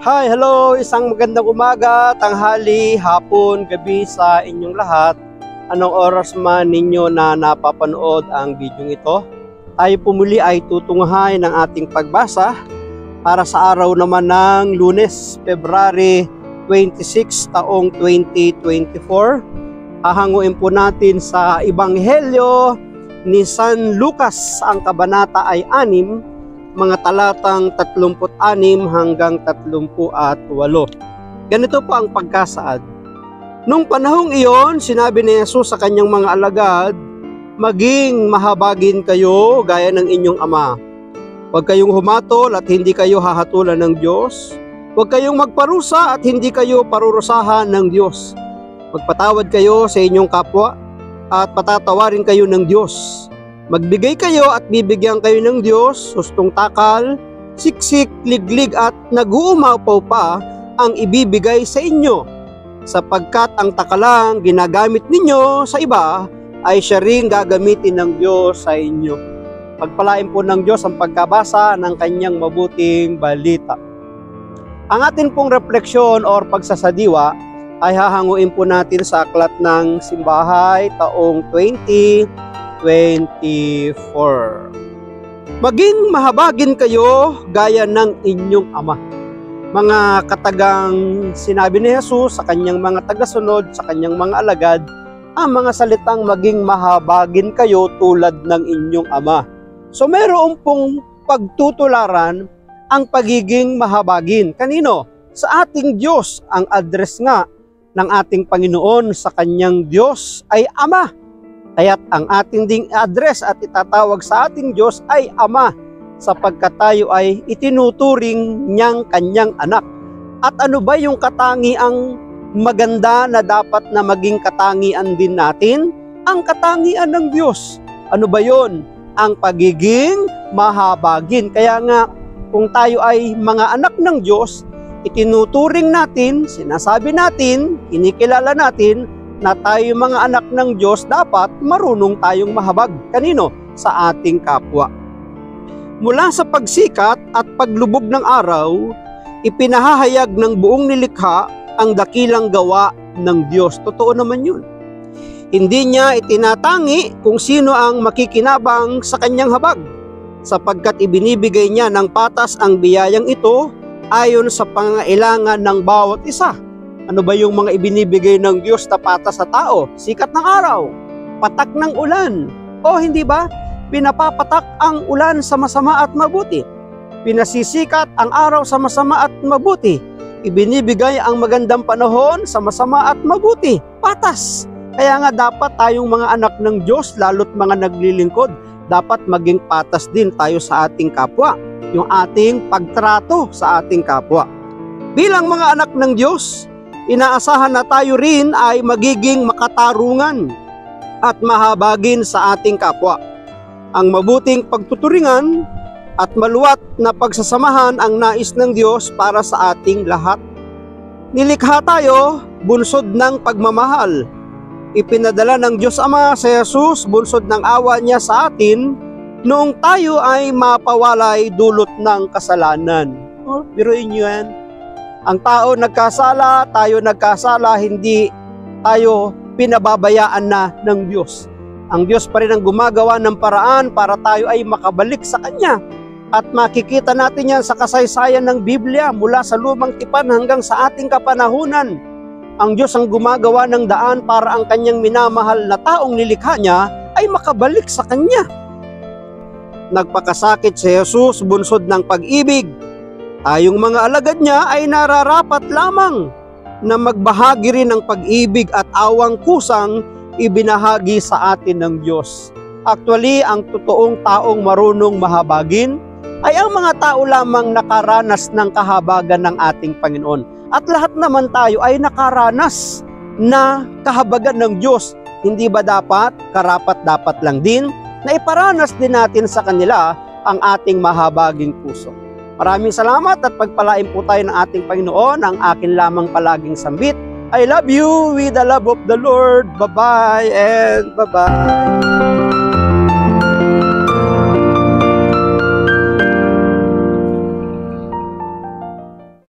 Hi, hello! Isang magandang umaga, tanghali, hapon, gabi sa inyong lahat. Anong oras man ninyo na napapanood ang video ito? Tayo pumuli ay tutunghayin ng ating pagbasa para sa araw naman ng Lunes, February 26, taong 2024. Hahanguin po natin sa Ebanghelyo ni San Lucas. Ang kabanata ay 6, mga talatang 36 hanggang 38. Ganito po ang pagkasaad. Nung panahong iyon, sinabi ni Jesus sa kanyang mga alagad, maging mahabagin kayo gaya ng inyong ama. Huwag kayong humatol at hindi kayo hahatulan ng Diyos. Huwag kayong magparusa at hindi kayo parurusahan ng Diyos. Magpatawad kayo sa inyong kapwa at patatawarin kayo ng Diyos. Magbigay kayo at bibigyan kayo ng Diyos, hustong takal, siksik, liglig at nag-uumapaw pa ang ibibigay sa inyo. Sapagkat ang takalang ginagamit ninyo sa iba ay siya ring gagamitin ng Diyos sa inyo. Pagpalain po ng Diyos ang pagkabasa ng kanyang mabuting balita. Ang atin pong refleksyon or pagsasadiwa ay hahanguin po natin sa aklat ng Simbahay taong 2024. Maging mahabagin kayo gaya ng inyong ama. Mga katagang sinabi ni Jesus sa kanyang mga tagasunod, sa kanyang mga alagad, ang mga salitang maging mahabagin kayo tulad ng inyong ama. So meron pong pagtutularan ang pagiging mahabagin. Kanino? Sa ating Diyos. Ang address nga ng ating Panginoon sa kanyang Diyos ay Ama. Kaya't ang ating ding address at itatawag sa ating Diyos ay Ama, sapagkat tayo ay itinuturing niyang kanyang anak. At ano ba yung katangiang maganda na dapat na maging katangian din natin? Ang katangian ng Diyos. Ano ba yon? Ang pagiging mahabagin. Kaya nga, kung tayo ay mga anak ng Diyos, itinuturing natin, sinasabi natin, kinikilala natin, na tayo mga anak ng Diyos, dapat marunong tayong mahabag. Kanino? Sa ating kapwa. Mula sa pagsikat at paglubog ng araw, ipinahahayag ng buong nilikha ang dakilang gawa ng Diyos. Totoo naman yun. Hindi niya itinatangi kung sino ang makikinabang sa kanyang habag, sapagkat ibinibigay niya ng patas ang biyayang ito ayon sa pangailangan ng bawat isa. Ano ba yung mga ibinibigay ng Diyos na patas sa tao? Sikat ng araw, patak ng ulan. O hindi ba? Pinapapatak ang ulan sa masama at mabuti. Pinasisikat ang araw sa masama at mabuti. Ibinibigay ang magandang panahon sa masama at mabuti. Patas. Kaya nga dapat tayong mga anak ng Diyos, lalo't mga naglilingkod, dapat maging patas din tayo sa ating kapwa. Yung ating pagtrato sa ating kapwa. Bilang mga anak ng Diyos, inaasahan na tayo rin ay magiging makatarungan at mahabagin sa ating kapwa. Ang mabuting pagtuturingan at maluwat na pagsasamahan ang nais ng Diyos para sa ating lahat. Nilikha tayo bunsod ng pagmamahal. Ipinadala ng Diyos Ama sa Jesus bunsod ng awa niya sa atin noong tayo ay mapawalay dulot ng kasalanan. Biruin niyo yan. Ang tao nagkasala, tayo nagkasala, hindi tayo pinababayaan na ng Diyos. Ang Diyos pa rin ang gumagawa ng paraan para tayo ay makabalik sa Kanya. At makikita natin yan sa kasaysayan ng Biblia mula sa lumang tipan hanggang sa ating kapanahunan. Ang Diyos ang gumagawa ng daan para ang Kanyang minamahal na taong nilikha niya ay makabalik sa Kanya. Nagpakasakit si Jesus bunsod ng pag-ibig. Tayong mga alagad niya ay nararapat lamang na magbahagi rin ng pag-ibig at awang kusang ibinahagi sa atin ng Diyos. Actually, ang totoong taong marunong mahabagin ay ang mga tao lamang nakaranas ng kahabagan ng ating Panginoon. At lahat naman tayo ay nakaranas na kahabagan ng Diyos. Hindi ba dapat, karapat-dapat lang din, na iparanas din natin sa kanila ang ating mahabaging puso. Maraming salamat at pagpalain po tayo ng ating Panginoon. Ang akin lamang palaging sambit, I love you with the love of the Lord. Bye-bye and bye-bye.